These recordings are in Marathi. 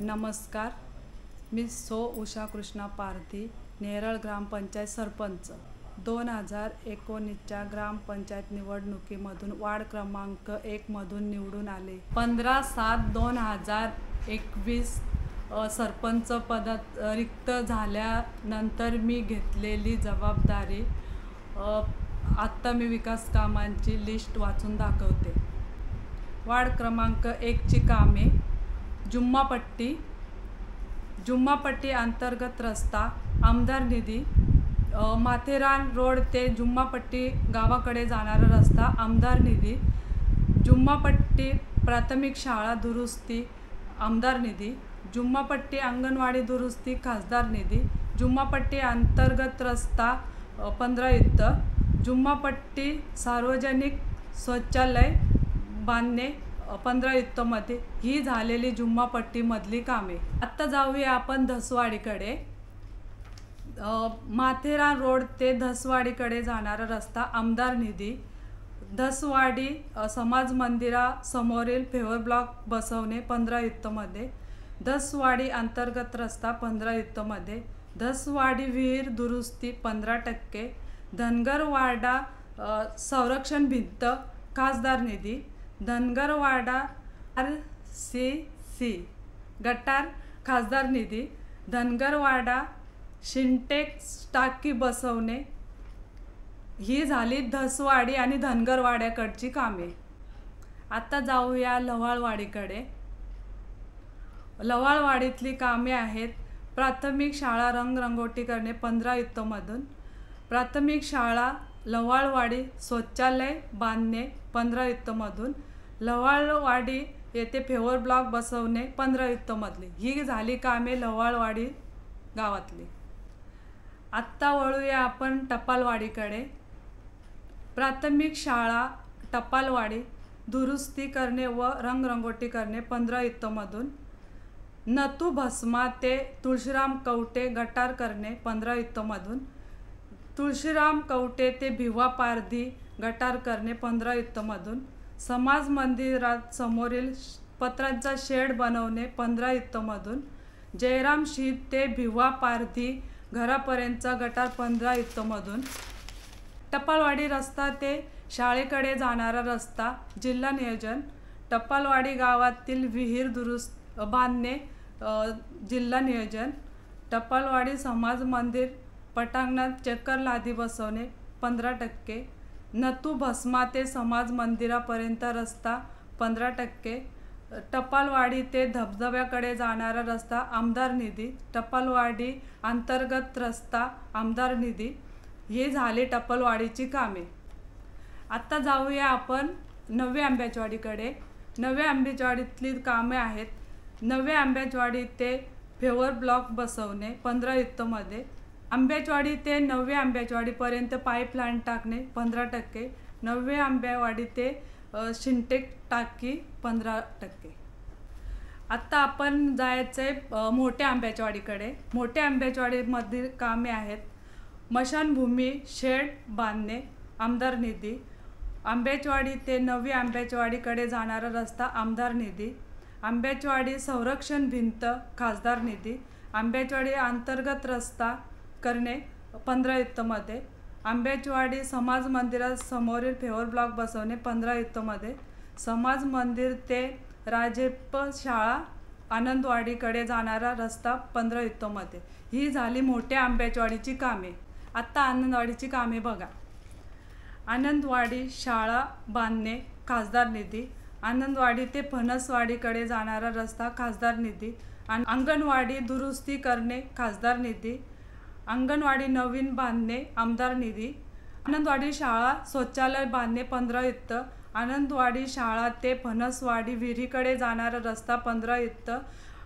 नमस्कार, मी उषा कृष्णा पारधी, नेरळ ग्रामपंचायत सरपंच. 2019च्या ग्रामपंचायत निवडणुकीमधून वार्ड क्रमांक 1 मधून निवडून आले. 15/7/2021 सरपंच पदात रिक्त झाल्यानंतर मी घेतलेली जबाबदारी. आत्ता मी विकास कामांची लिस्ट वाचून दाखवते. वार्ड क्रमांक 1ची कामे: जुम्मापट्टी अंतर्गत रस्ता, आमदार निधी. माथेरान रोड ते जुम्मापट्टी गावाकडे जाणारा रस्ता, आमदार निधी. जुम्मापट्टी प्राथमिक शाळा दुरुस्ती, आमदार निधी. जुम्मापट्टी अंगणवाडी दुरुस्ती, खासदार निधी. जुम्मापट्टी अंतर्गत रस्ता 15 युक्त. जुम्मापट्टी सार्वजनिक शौचालय बांधणे 15 युक्तमध्ये. ही झालेली जुम्मापट्टीमधली कामे. आत्ता जाऊया आपण धसवाडीकडे. माथेरान रोड ते धसवाडीकडे जाणारा रस्ता, आमदार निधी. धसवाडी समाज मंदिरासमोरील फेवर ब्लॉक बसवणे 15 युक्तमध्ये. धसवाडी अंतर्गत रस्ता 15 युक्तमध्ये. धसवाडी विहीर दुरुस्ती 15%. धनगरवाडा संरक्षण भिंत, खासदार निधी. धनगरवाडा RCC गटार, खासदार निधी. धनगरवाडा सिंटेक्स टाकी बसवणे. ही झाली धसवाडी आणि धनगरवाड्याकडची कामे. आता जाऊया लव्हाळवाडीकडे. लव्हाळवाडीतली कामे आहेत: प्राथमिक शाळा रंगरंगोटी करणे 15 युक्तमधून. प्राथमिक शाळा लव्हाळवाडी शौचालय बांधणे 15 युक्तमधून. लव्हाळवाडी येथे फेवर ब्लॉक बसवणे 15 युक्तमधली. ही झाली कामे लव्हाळवाडी गावातली. आत्ता वळूया आपण टपालवाडीकडे. प्राथमिक शाळा टपालवाडी दुरुस्ती करणे व रंगरंगोटी करणे 15 युक्तमधून. नथू भस्मा ते तुळशीराम कवटे गटार करणे 15 युक्तमधून. तुळशीराम कवटे ते भिवा पारधी गटार करणे 15 युक्तमधून. समाज मंदिरात समोरील पत्रांचा शेड बनवणे 15 युक्तमधून. जयराम शीत ते भिवा पारधी घरापर्यंतचा गटार 15 युक्तमधून. टपालवाडी रस्ता ते शाळेकडे जाणारा रस्ता, जिल्हा नियोजन. टपालवाडी गावातील विहीर दुरुस्त बांधणे, जिल्हा नियोजन. टपालवाडी समाज मंदिर पटांगणात चक्कर लादी बसवणे 15%. नथू भस्मा ते समाज मंदिरापर्यंत रस्ता 15%. टपालवाडी ते धबधब्याकडे जाणारा रस्ता, आमदार निधी. टपालवाडी अंतर्गत रस्ता, आमदार निधी. हे झाले टपालवाडीची कामे. आत्ता जाऊया आपण नव्या आंब्याचवाडीकडे. नव्या आंब्याचवाडीतली कामे आहेत: नव्या आंब्याचवाडी ते फेवर ब्लॉक बसवणे 15 युक्तमध्ये. आंब्याचवाडी ते नव्या आंब्याचवाडीपर्यंत पाईपलाईन टाकणे 15%. नव्या आंब्यावाडी ते सिंटेक्स टाकी 15%. आत्ता आपण जायचं आहे मोठ्या आंब्याचवाडीकडे. मोठ्या आंब्याचवाडीमधील कामे आहेत: मशानभूमी शेड बांधणे, आमदार निधी. आंब्याचवाडी ते नवी आंब्याचवाडीकडे जाणारा रस्ता, आमदार निधी. आंब्याचवाडी संरक्षण भिंत, खासदार निधी. आंब्याचवाडी अंतर्गत रस्ता करणे 15 युक्तमध्ये. आंब्याचवाडी समाज मंदिरासमोरील फेवर ब्लॉक बसवणे 15 युक्तमध्ये. समाज मंदिर ते राजेप्प शाळा आनंदवाडीकडे जाणारा रस्ता 15 युक्तमध्ये. ही झाली मोठ्या आंब्याचवाडीची कामे. आत्ता आनंदवाडीची कामे बघा. आनंदवाडी शाळा बांधणे, खासदार निधी. आनंदवाडी ते फणसवाडीकडे जाणारा रस्ता, खासदार निधी. अंगणवाडी दुरुस्ती करणे, खासदार निधी. अंगणवाडी नवीन बांधणे, आमदार निधी. आनंदवाडी शाळा शौचालय बांधणे 15 युक्त. आनंदवाडी शाळा ते फणसवाडी विहिरीकडे जाणारा रस्ता 15 युक्त.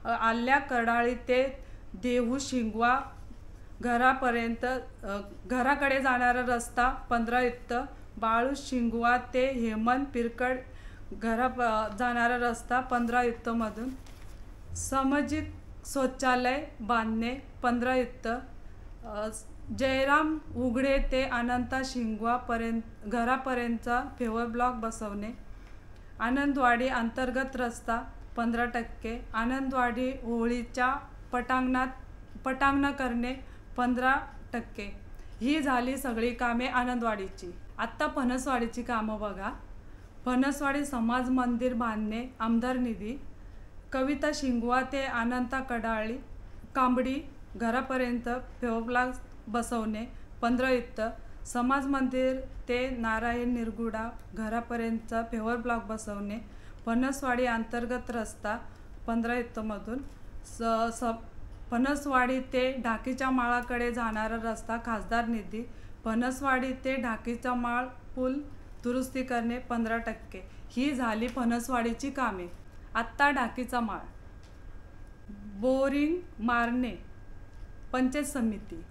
आल्या कडाळी ते देहू शिंगवा घराकडे जाणारा रस्ता 15 युक्त. बाळू शिंगवा ते हेमंत पिरकड जाणारा रस्ता 15 युक्तमधून. सामाजिक शौचालय बांधणे 15 युक्त. जयराम उघडे ते अनंता शिंगवा घरापर्यंतचा फेवर ब्लॉक बसवणे. आनंदवाडी अंतर्गत रस्ता 15%, आनंदवाडी होळीच्या पटांगण करणे 15%. ही झाली सगळी कामे आनंदवाडीची. आत्ता फणसवाडीची कामं बघा. फणसवाडी समाज मंदिर बांधणे आमदार निधी. कविता शिंगवा ते अनंता कडाळी कांबडी घरापर्यंत फेवरब्लॉक बसवणे 15%. समाज मंदिर ते नारायण निरगुडा घरापर्यंत फेवरब्लॉक बसवणे. फणसवाडी अंतर्गत रस्ता 15% मधून. फणसवाडी ते ढाकीच्या माळाकडे जाणारा रस्ता खासदार निधी. फणसवाडी ते ढाकीचा माळ पूल दुरुस्ती करणे 15%. ही झाली फणसवाडीची कामे. आत्ता ढाकीचा माळ बोरिंग मारणे पंचायत समिती.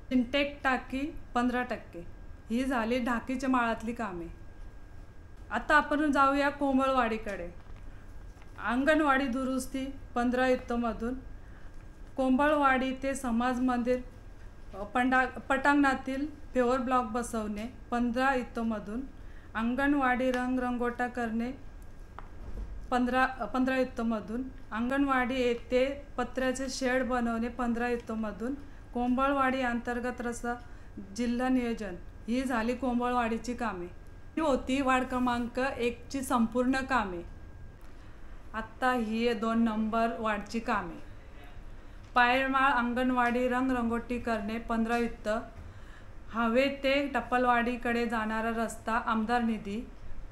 सिंटेक टाकी 15%. ही झाली ढाकीच्या माळातली कामे. आता आपण जाऊया कोंबळवाडीकडे. अंगणवाडी दुरुस्ती 15% मधून. कोंबळवाडी ते समाज मंदिर पटांगणातील पेवर ब्लॉक बसवणे 15% मधून. अंगणवाडी रंगरंगोटा करणे 15% मधून. अंगणवाडी येथे पत्र्याचे शेड बनवणे 15% मधून. कोंबळवाडी अंतर्गत रस्ता जिल्हा नियोजन. ही झाली कोंबळवाडीची कामे. ही होती वार्ड क्रमांक 1ची संपूर्ण कामे. आत्ता ही 2 नंबर वार्डची कामे. पायरमाळ अंगणवाडी रंगरंगोटी करणे 15%. हवे ते टप्पलवाडीकडे जाणारा रस्ता आमदार निधी.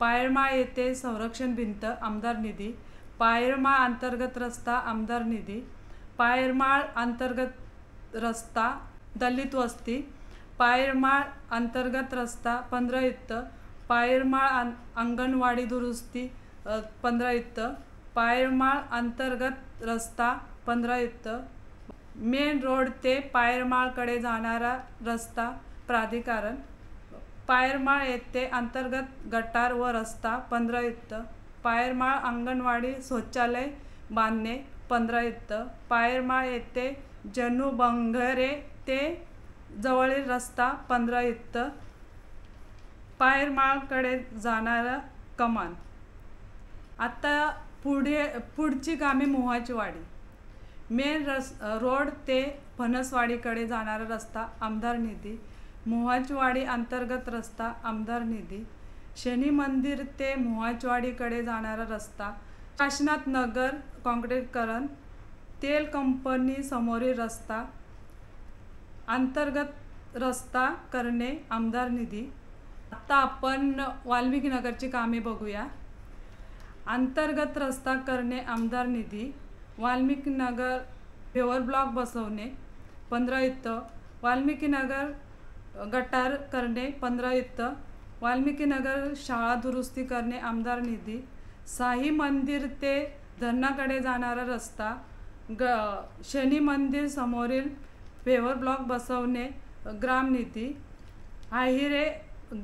पायरमाळ येथे संरक्षण भिंत आमदार निधी. पायरमाळ अंतर्गत रस्ता आमदार निधी. पायरमाळ अंतर्गत रस्ता दलित वस्ती. पायरमाळ अंतर्गत रस्ता 15%. पायरमाळ अंगणवाडी दुरुस्ती 15%. पायरमाळ अंतर्गत रस्ता 15%. मेन रोड ते पायरमाळकडे जाणारा रस्ता प्राधिकरण. पायरमाळ येथे अंतर्गत गटार व रस्ता 15%. पायरमाळ अंगणवाडी शौचालय बांधणे 15%. पायरमाळ येथे जनू बंगरे ते जवळील रस्ता 15%. पायरमाळकडे जाणारा कमान. आता पुढची कामे मोहाची वाडी. मेन रोड ते फणसवाडीकडे जाणारा रस्ता आमदार निधी. मोहाचवाडी अंतर्गत रस्ता आमदार निधी. शनी मंदिर ते मोहाचवाडीकडे जाणारा रस्ता. काशीनाथ नगर काँक्रीटीकरण. तेल कंपनी समोरील रस्ता अंतर्गत रस्ता करणे आमदार निधी. आता आपण वाल्मिकी नगरची कामे बघूया. अंतर्गत रस्ता करणे आमदार निधी. वाल्मिकी नगर पेवर ब्लॉक बसवणे 15%. वाल्मिकी नगर गटार करणे 15%. वाल्मिकी नगर शाळा दुरुस्ती करणे आमदार निधी. साई मंदिर ते धरणाकडे जाणारा रस्ता शनी मंदिर समोरील पेवर ब्लॉक बसवणे ग्राम निधी. आहिरे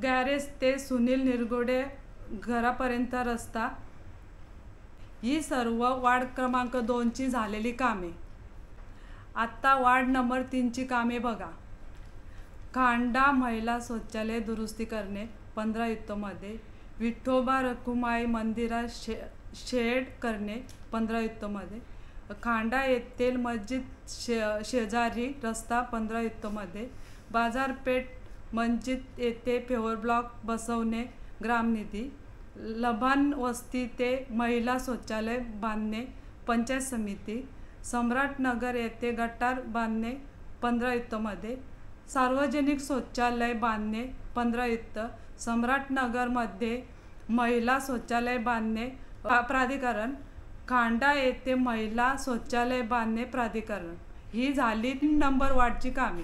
गॅरेज ते सुनील निरगुडे घरापर्यंत रस्ता. ही सर्व वार्ड क्रमांक 2ची झालेली कामे. आत्ता वार्ड नंबर 3ची कामे बघा. खांडा महिला शौचालय दुरुस्ती करणे 15% मध्ये. विठोबा रखुमाई मंदिरात शेड करणे 15% मध्ये. खांडा येथील मस्जिद शेजारी रस्ता 15% मध्ये. बाजारपेठ मस्जिद येथे पेवर ब्लॉक बसवणे ग्रामनिधी. लभान वस्ती ते महिला शौचालय बांधणे पंचायत समिती. सम्राटनगर येथे गटार बांधणे 15% मध्ये. सार्वजनिक शौचालय बांधणे 15%. सम्राटनगरमध्ये महिला शौचालय बांधणे प्राधिकरण. खांडा येथे महिला शौचालय बांधणे प्राधिकरण. ही झाली 3 नंबर वार्डची कामे.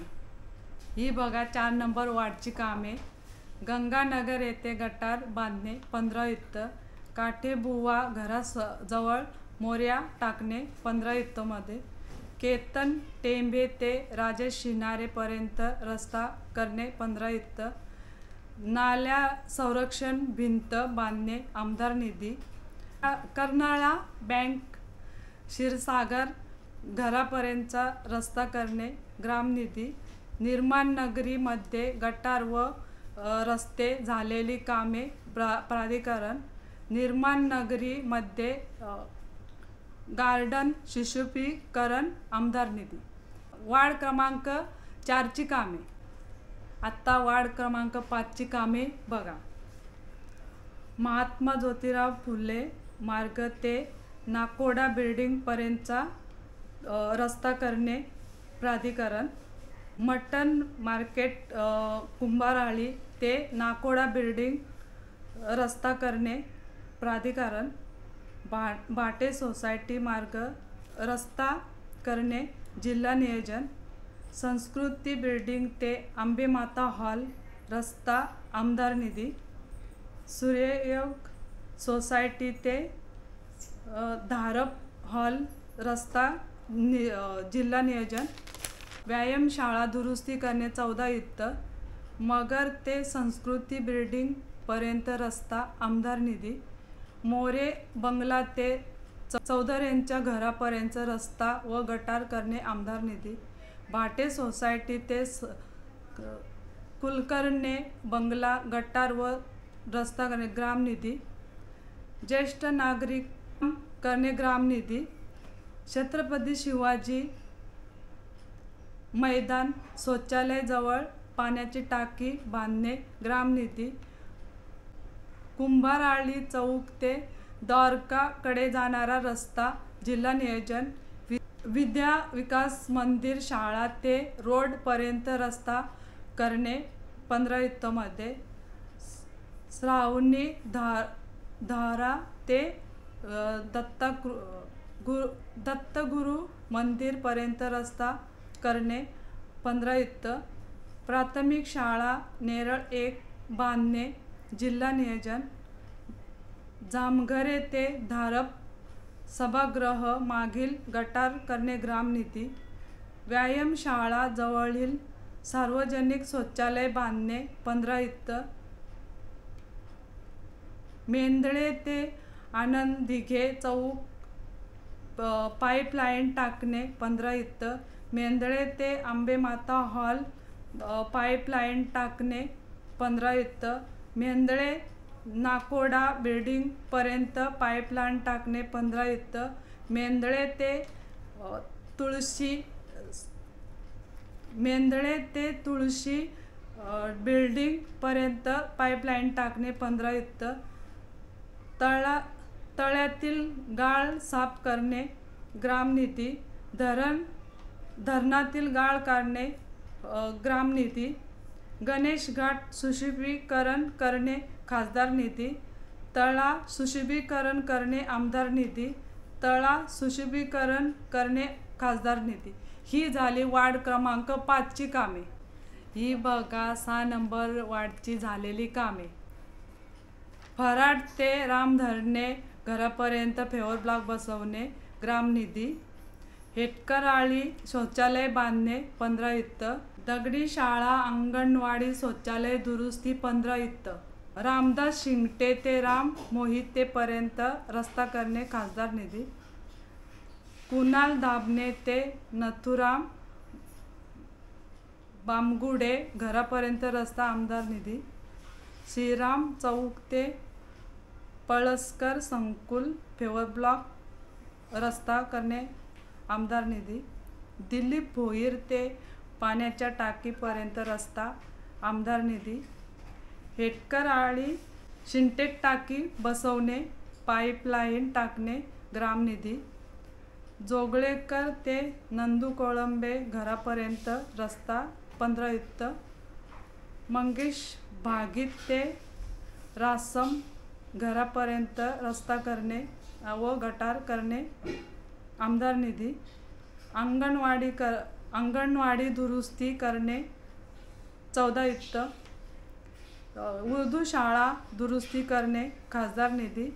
ही बघा 4 नंबर वार्डची कामे. गंगानगर येथे गटार बांधणे 15%. काठेबुवा घराजवळ मोऱ्या टाकणे 15% मध्ये. केतन टेंबे ते राजेश शिनारेपर्यंत रस्ता करणे 15%. नाल्या संरक्षण भिंत बांधणे आमदार निधी. कर्नाळा बँक क्षीरसागर घरापर्यंतचा रस्ता करणे ग्रामनिधी. निर्माण नगरीमध्ये गटार व रस्ते झालेली कामे प्राधिकरण. निर्माण नगरीमध्ये गार्डन शिशुपीकरण आमदार निधी। वार्ड क्रमांक 4ची कामे। आत्ता वार्ड क्रमांक 5ची कामे बघा। महात्मा ज्योतिराव फुले मार्ग ते नाकोडा बिल्डिंग पर्यंतचा रस्ता करणे प्राधिकरण। मटन मार्केट कुंभाराळी ते नाकोडा बिल्डिंग रस्ता करणे प्राधिकरण। भाटे सोसायटी मार्ग रस्ता करणे जिल्हा नियोजन। संस्कृती बिल्डिंग ते अंबेमाता हॉल रस्ता आमदार निधी। सूर्ययोग सोसायटी ते धारप हॉल रस्ता जिल्हा नियोजन। व्यायामशाळा दुरुस्ती करणे 14 युक्त। मगर ते संस्कृती बिल्डिंग पर्यंत रस्ता आमदार निधी। मोरे बंगला ते चौधऱ्यांच्या घरापर्यंत रस्ता व गटार करणे आमदार निधी। भाटे सोसायटी ते कुलकर्णी बंगला गटार व रस्ता करणे ग्राम निधी। ज्येष्ठ नागरिक करणे ग्राम निधी। छत्रपती शिवाजी मैदान शौचालय जवळ पाण्याची टाकी बांधणे ग्राम निधी। कुंभाराळी चौक ते द्वारकाकडे जाणारा रस्ता जिल्हा नियोजन। विद्या विकास मंदिर शाळा ते रोड पर्यंत रस्ता करणे 15 युक्त मध्ये। श्रावणी धारा ते दत्तगुरु मंदिर पर्यंत रस्ता करणे 15 युक्त। प्राथमिक शाळा नेरळ 1 बांधणे जिल्हा नियोजन। जामघरे ते धारप सभागृह मागील गटार करणे ग्राम निधी। व्यायामशाळा जवळील सार्वजनिक शौचालय बांधणे 15 युक्त। मेंदळे ते आनंद दिघे चौक पाईपलाईन टाकणे 15 युक्त। मेंदळे ते अंबेमाता हॉल पाईपलाईन टाकणे 15 युक्त। मेंदळे नाकोडा बिल्डिंग पर्यंत पाईपलाईन टाकणे 15 युक्त। मेंदळे ते तुळशी बिल्डिंग पर्यंत पाईपलाईन टाकणे 15 युक्त। तळ्यातील गाळ साफ करणे ग्राम निधी। धरणातील गाळ काढणे ग्राम निधी। गणेश घाट सुशोभीकरण करणे खासदार निधी। तळा सुशोभीकरण करणे आमदार निधी। तळा सुशोभीकरण करणे खासदार निधी। ही झाली वार्ड क्रमांक 5ची कामे। ही बघा 6 नंबर वार्डची झालेली कामे। फराड ते रामधरणे घरापर्यंत फेवर ब्लॉक बसवणे ग्राम निधी। हेटकरआळी शौचालय बांधणे 15 युक्त। दगडी शाळा अंगणवाडी शौचालय दुरुस्ती 15 युक्त। रामदास शिंगटे ते राम मोहिते पर्यंत रस्ता करणे खासदार निधी। कुणाल दाभणे ते नथुराम बामगुडे घरापर्यंत रस्ता आमदार निधी। श्रीराम चौक ते पळसकर संकुल फेवर ब्लॉक रस्ता करणे आमदार निधी। दिलीप भोईर ते पाण्याच्या टाकीपर्यंत रस्ता आमदार निधी। हेटकरआळी सिंटेक टाकी बसवणे पाईपलाईन टाकणे ग्राम निधी। जोगळेकर ते नंदू कोळंबे घरापर्यंत रस्ता 15 युक्त। मंगेश भागीत ते रासम घरापर्यंत रस्ता करणे व गटार करणे आमदार निधी। अंगणवाडी दुरुस्ती करणे 14 युक्त। उर्दू शाळा दुरुस्ती करणे खासदार निधी।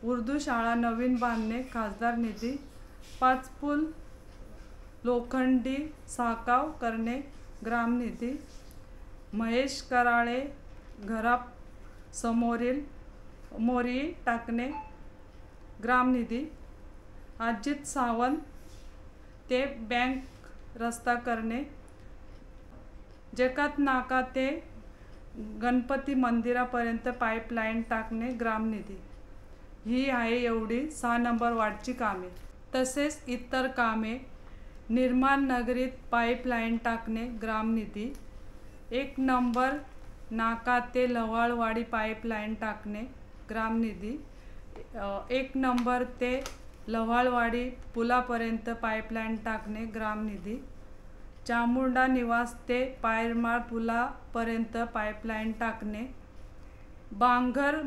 उर्दू शाळा नवीन बांधणे खासदार निधी। 5 पूल लोखंडी साकाव करणे ग्राम निधी। महेश कराळे घरासमोरील मोरी टाकणे ग्राम निधी। अजित सावंत ते बँक रस्ता करणे। जकात नाका ते गणपती मंदिरापर्यंत पाईपलाईन टाकणे ग्राम निधी। ही आहे एवढी 6 नंबर वार्डची कामे। तसेच इतर कामे, निर्माण नगरीत पाईपलाईन टाकणे ग्रामनिधी, 1 नंबर नाका ते लवाळवाडी पाईपलाईन टाकणे ग्रामनिधी, 1 नंबर ते लवाळवाडी पुलापर्यंत पाईपलाईन टाकणे ग्रामनिधी, चामुंडा निवास ते पायरमाळ पुलापर्यंत पाईपलाईन टाकणे, बांगर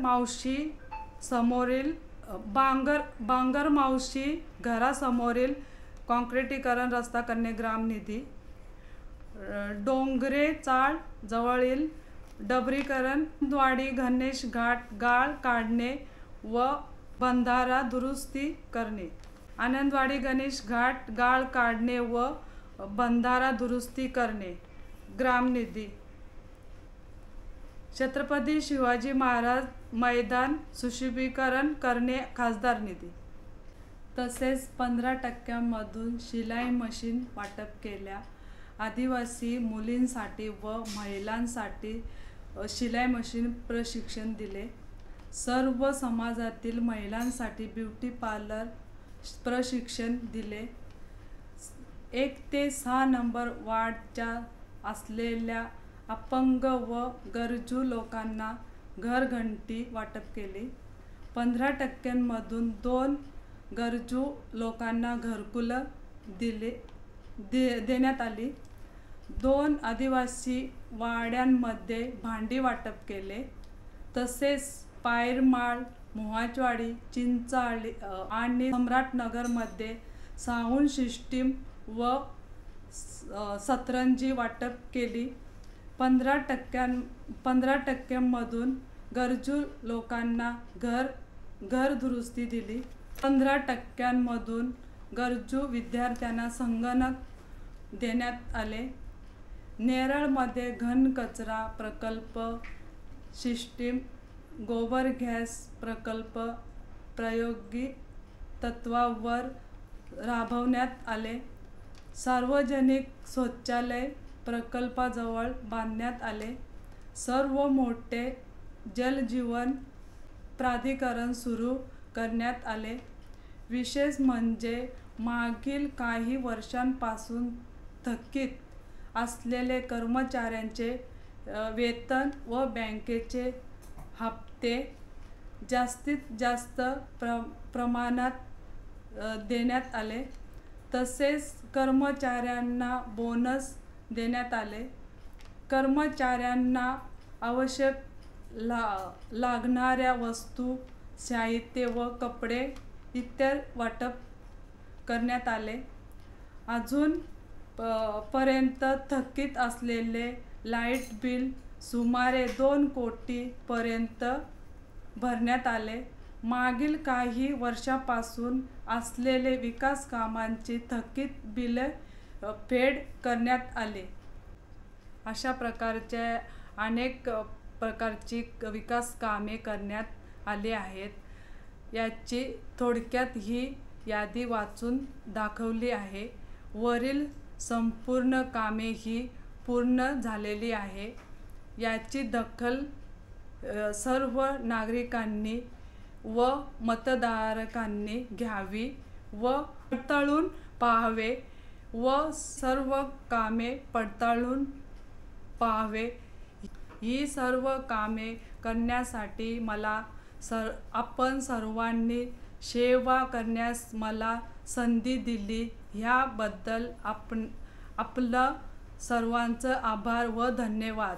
मावशी घरासमोरील काँक्रिटीकरण रस्ता करणे ग्रामनिधी, डोंगरे चाळ जवळील डबरीकरण, आनंदवाडी गणेश घाट गाळ काढणे व बंधारा दुरुस्ती करणे, आनंदवाडी गणेश घाट गाळ काढणे व बंधारा दुरुस्ती करणे ग्रामनिधी, छत्रपती शिवाजी महाराज मैदान सुशोभीकरण करणे खासदार निधी. तसेच 15% शिलाई मशीन वाटप केल्या. आदिवासी मुलींसाठी व महिलांसाठी शिलाई मशीन प्रशिक्षण दिले. सर्व समाजातील महिलांसाठी ब्युटी पार्लर प्रशिक्षण दिले. 1 ते 6 नंबर वार्डच्या असलेल्या अपंग व गरजू लोकांना घरघंटी वाटप केले. 15% 2 गरजू लोकांना घरकुल देण्यात आली. 2 आदिवासी वाड्यांमध्ये भांडी वाटप केले. तसेच पायरमाळ, मोहाचवाडी, चिंचाळी आणि सम्राटनगरमध्ये साऊंड सिस्टीम व सतरंजी वाटप केली. 15% गरजू लोकांना घर दुरुस्ती दिली. 15% गरजू विद्यार्थ्यांना संगणक देण्यात आले. नेरळमध्ये घनकचरा प्रकल्प सिस्टीम, गोबर गॅस प्रकल्प प्रायोगिक तत्त्वावर राबवण्यात आले. सार्वजनिक शौचालय प्रकल्पाजवळ बांधण्यात आले. सर्व मोठे जलजीवन प्राधिकरण सुरू करण्यात आले. विशेष म्हणजे मागील काही वर्षांपासून थकीत असलेले कर्मचाऱ्यांचे वेतन व बँकेचे हप्ते जास्तीत जास्त प्रमाणात देण्यात आले. तसेच कर्मचाऱ्यांना बोनस देण्यात आले. कर्मचाऱ्यांना आवश्यक लागणाऱ्या वस्तू, साहित्य व कपडे इत्यादी वाटप करण्यात आले. अजून पर्यंत थकीत असलेले लाईट बिल सुमारे 2 कोटी पर्यंत भरण्यात आले. मागील काही वर्षापासून असलेले विकास कामांची थकीत बिले फेड करण्यात आली. अशा प्रकारचे अनेक प्रकारची विकास कामे करण्यात आली आहेत. याची थोडक्यात ही यादी वाचून दाखवली आहे. वरील संपूर्ण कामे ही पूर्ण झालेली आहे. याची दखल सर्व नागरिकांनी व मतदारांनी घ्यावी व पडताळून पाहावे व सर्व कामे पडताळून पाहावे. ही सर्व कामे करण्यासाठी आपण सर्वांनी सेवा करण्यास मला संधी दिली, ह्याबद्दल आपलं सर्वांचं आभार व धन्यवाद.